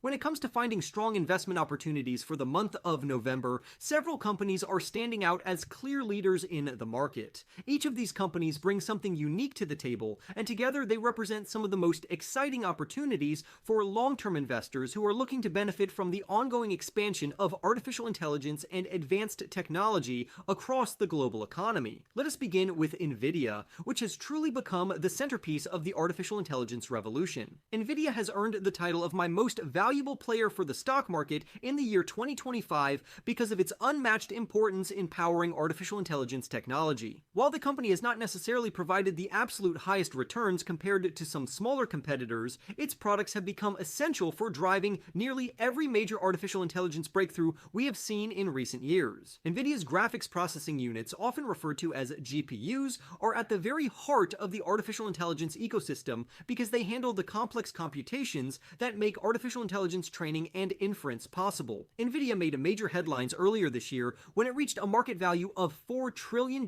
When it comes to finding strong investment opportunities for the month of November, several companies are standing out as clear leaders in the market. Each of these companies brings something unique to the table, and together they represent some of the most exciting opportunities for long-term investors who are looking to benefit from the ongoing expansion of artificial intelligence and advanced technology across the global economy. Let us begin with NVIDIA, which has truly become the centerpiece of the artificial intelligence revolution. NVIDIA has earned the title of my most valuable player for the stock market in the year 2025 because of its unmatched importance in powering artificial intelligence technology. While the company has not necessarily provided the absolute highest returns compared to some smaller competitors, its products have become essential for driving nearly every major artificial intelligence breakthrough we have seen in recent years. NVIDIA's graphics processing units, often referred to as GPUs, are at the very heart of the artificial intelligence ecosystem because they handle the complex computations that make artificial intelligence training and inference possible. NVIDIA made major headlines earlier this year when it reached a market value of $4 trillion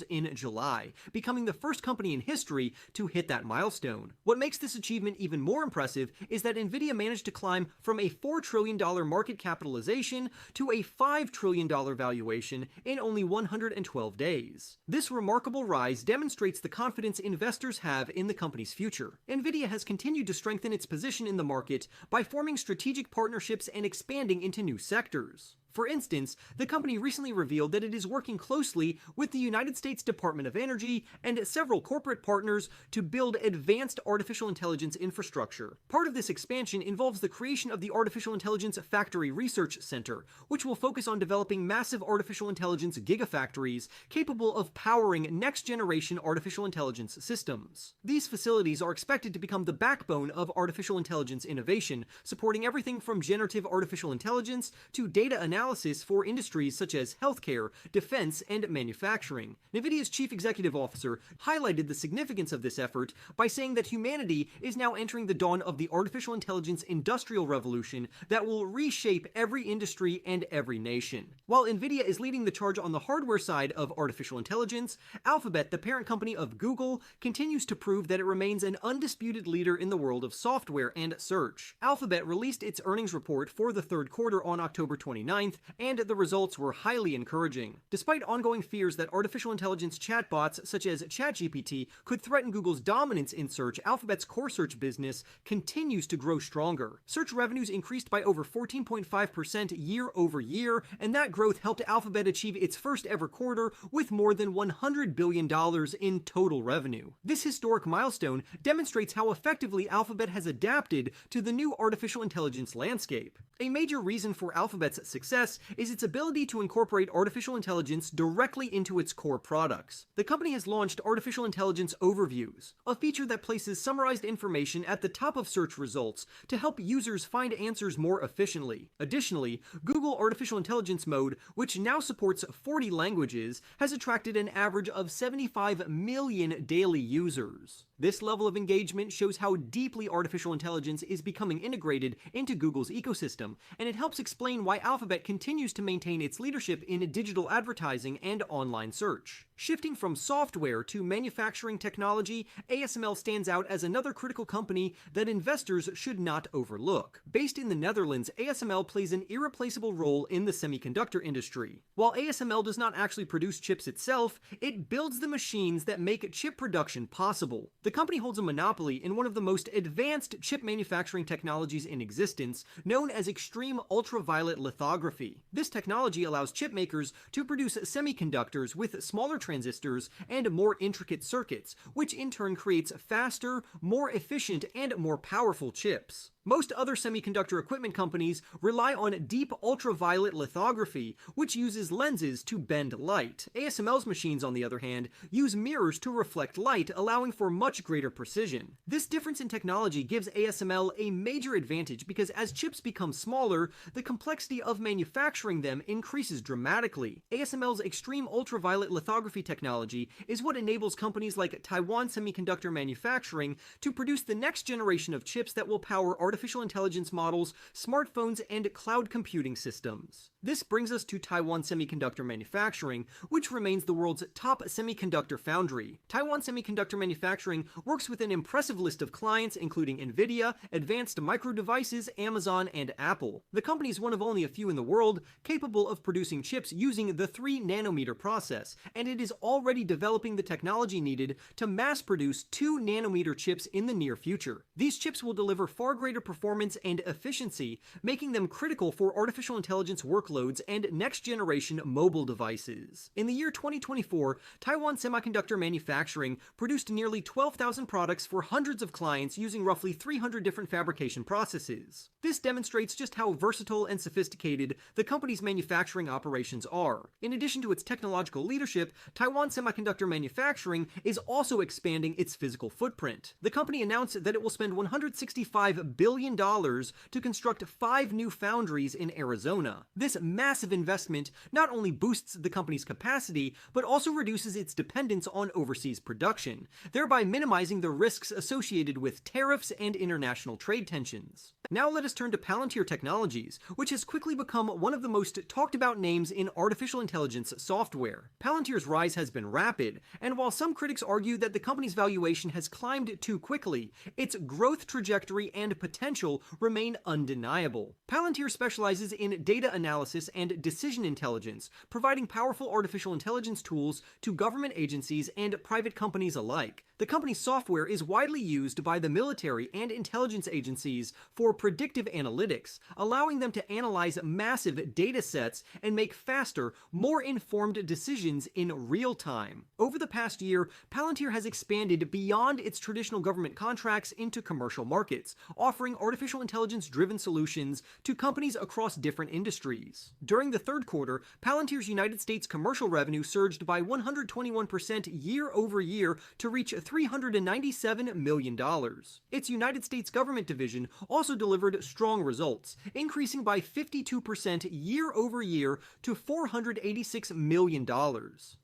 in July, becoming the first company in history to hit that milestone. What makes this achievement even more impressive is that NVIDIA managed to climb from a $4 trillion market capitalization to a $5 trillion valuation in only 112 days. This remarkable rise demonstrates the confidence investors have in the company's future. NVIDIA has continued to strengthen its position in the market by forming strategic partnerships and expanding into new sectors. For instance, the company recently revealed that it is working closely with the United States Department of Energy and several corporate partners to build advanced artificial intelligence infrastructure. Part of this expansion involves the creation of the Artificial Intelligence Factory Research Center, which will focus on developing massive artificial intelligence gigafactories capable of powering next-generation artificial intelligence systems. These facilities are expected to become the backbone of artificial intelligence innovation, supporting everything from generative artificial intelligence to data analysis for industries such as healthcare, defense, and manufacturing. NVIDIA's chief executive officer highlighted the significance of this effort by saying that humanity is now entering the dawn of the artificial intelligence industrial revolution that will reshape every industry and every nation. While NVIDIA is leading the charge on the hardware side of artificial intelligence, Alphabet, the parent company of Google, continues to prove that it remains an undisputed leader in the world of software and search. Alphabet released its earnings report for the third quarter on October 29th, and the results were highly encouraging. Despite ongoing fears that artificial intelligence chatbots such as ChatGPT could threaten Google's dominance in search, Alphabet's core search business continues to grow stronger. Search revenues increased by over 14.5% year over year, and that growth helped Alphabet achieve its first ever quarter with more than $100 billion in total revenue. This historic milestone demonstrates how effectively Alphabet has adapted to the new artificial intelligence landscape. A major reason for Alphabet's success is its ability to incorporate artificial intelligence directly into its core products. The company has launched Artificial Intelligence Overviews, a feature that places summarized information at the top of search results to help users find answers more efficiently. Additionally, Google Artificial Intelligence Mode, which now supports 40 languages, has attracted an average of 75 million daily users. This level of engagement shows how deeply artificial intelligence is becoming integrated into Google's ecosystem, and it helps explain why Alphabet continues to maintain its leadership in digital advertising and online search. Shifting from software to manufacturing technology, ASML stands out as another critical company that investors should not overlook. Based in the Netherlands, ASML plays an irreplaceable role in the semiconductor industry. While ASML does not actually produce chips itself, it builds the machines that make chip production possible. The company holds a monopoly in one of the most advanced chip manufacturing technologies in existence, known as extreme ultraviolet lithography. This technology allows chip makers to produce semiconductors with smaller transistors and more intricate circuits, which in turn creates faster, more efficient, and more powerful chips. Most other semiconductor equipment companies rely on deep ultraviolet lithography, which uses lenses to bend light. ASML's machines, on the other hand, use mirrors to reflect light, allowing for much greater precision. This difference in technology gives ASML a major advantage because as chips become smaller, the complexity of manufacturing them increases dramatically. ASML's extreme ultraviolet lithography technology is what enables companies like Taiwan Semiconductor Manufacturing to produce the next generation of chips that will power artificial intelligence models, smartphones, and cloud computing systems. This brings us to Taiwan Semiconductor Manufacturing, which remains the world's top semiconductor foundry. Taiwan Semiconductor Manufacturing works with an impressive list of clients including Nvidia, Advanced Micro Devices, Amazon, and Apple. The company is one of only a few in the world capable of producing chips using the 3-nanometer process, and it is already developing the technology needed to mass produce 2-nanometer chips in the near future. These chips will deliver far greater performance and efficiency, making them critical for artificial intelligence workloads and next-generation mobile devices. In the year 2024, Taiwan Semiconductor Manufacturing produced nearly 12,000 products for hundreds of clients using roughly 300 different fabrication processes. This demonstrates just how versatile and sophisticated the company's manufacturing operations are. In addition to its technological leadership, Taiwan Semiconductor Manufacturing is also expanding its physical footprint. The company announced that it will spend $165 billion to construct 5 new foundries in Arizona. This massive investment not only boosts the company's capacity, but also reduces its dependence on overseas production, thereby minimizing the risks associated with tariffs and international trade tensions. Now let us turn to Palantir Technologies, which has quickly become one of the most talked about names in artificial intelligence software. Palantir's rise has been rapid, and while some critics argue that the company's valuation has climbed too quickly, its growth trajectory and potential remain undeniable. Palantir specializes in data analysis and decision intelligence, providing powerful artificial intelligence tools to government agencies and private companies alike. The company's software is widely used by the military and intelligence agencies for predictive analytics, allowing them to analyze massive data sets and make faster, more informed decisions in real time. Over the past year, Palantir has expanded beyond its traditional government contracts into commercial markets, offering artificial intelligence-driven solutions to companies across different industries. During the third quarter, Palantir's United States commercial revenue surged by 121% year over year to reach $397 million. Its United States government division also delivered strong results, increasing by 52% year over year to $486 million.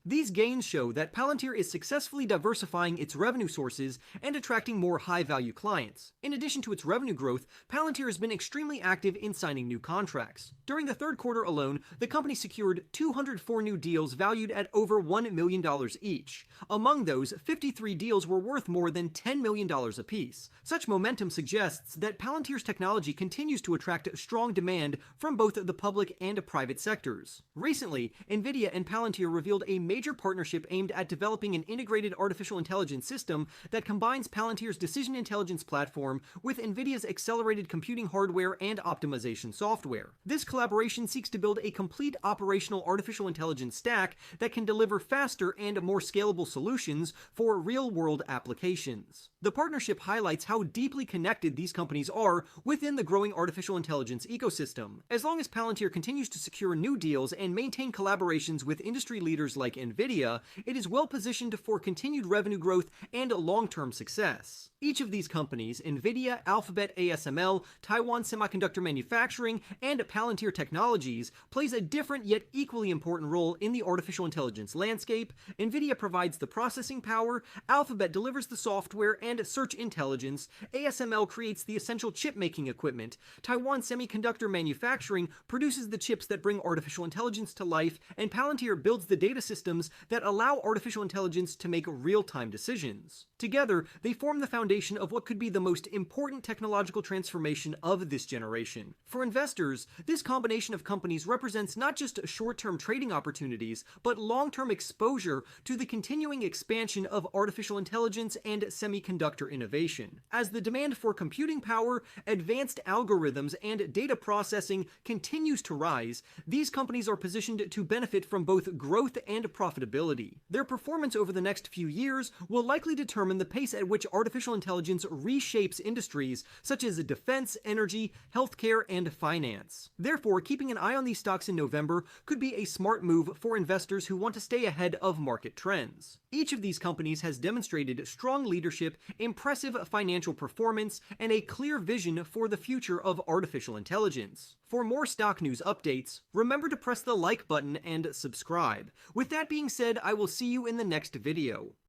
These gains show that Palantir is successfully diversifying its revenue sources and attracting more high-value clients. In addition to its revenue growth, Palantir has been extremely active in signing new contracts. During the third quarter alone, the company secured 204 new deals valued at over $1 million each. Among those, 53 deals were worth more than $10 million apiece. Such momentum suggests that Palantir's technology continues to attract strong demand from both the public and private sectors. Recently, Nvidia and Palantir revealed a major partnership aimed at developing an integrated artificial intelligence system that combines Palantir's decision intelligence platform with Nvidia's accelerated computing hardware and optimization software. This collaboration seeks to build a complete operational artificial intelligence stack that can deliver faster and more scalable solutions for real-world applications. The partnership highlights how deeply connected these companies are within the growing artificial intelligence ecosystem. As long as Palantir continues to secure new deals and maintain collaborations with industry leaders like Nvidia, it is well positioned for continued revenue growth and long-term success. Each of these companies, Nvidia, Alphabet ASML, Taiwan Semiconductor Manufacturing, and Palantir Technologies, plays a different yet equally important role in the artificial intelligence landscape. Nvidia provides the processing power, Alphabet delivers the software and search intelligence, ASML creates the essential chip-making equipment, Taiwan Semiconductor Manufacturing produces the chips that bring artificial intelligence to life, and Palantir builds the data systems that allow artificial intelligence to make real-time decisions. Together, they form the foundation of what could be the most important technological transformation of this generation. For investors, this combination of companies represents not just short-term trading opportunities, but long-term exposure to the continuing expansion of artificial intelligence and semiconductor innovation. As the demand for computing power, advanced algorithms, and data processing continues to rise, these companies are positioned to benefit from both growth and profitability. Their performance over the next few years will likely determine the pace at which artificial intelligence reshapes industries such as defense, energy, healthcare, and finance. Therefore, keeping an eye on these stocks in November could be a smart move for investors who want to stay ahead of market trends. Each of these companies has demonstrated strong leadership, impressive financial performance, and a clear vision for the future of artificial intelligence. For more stock news updates, remember to press the like button and subscribe. With that being said, I will see you in the next video.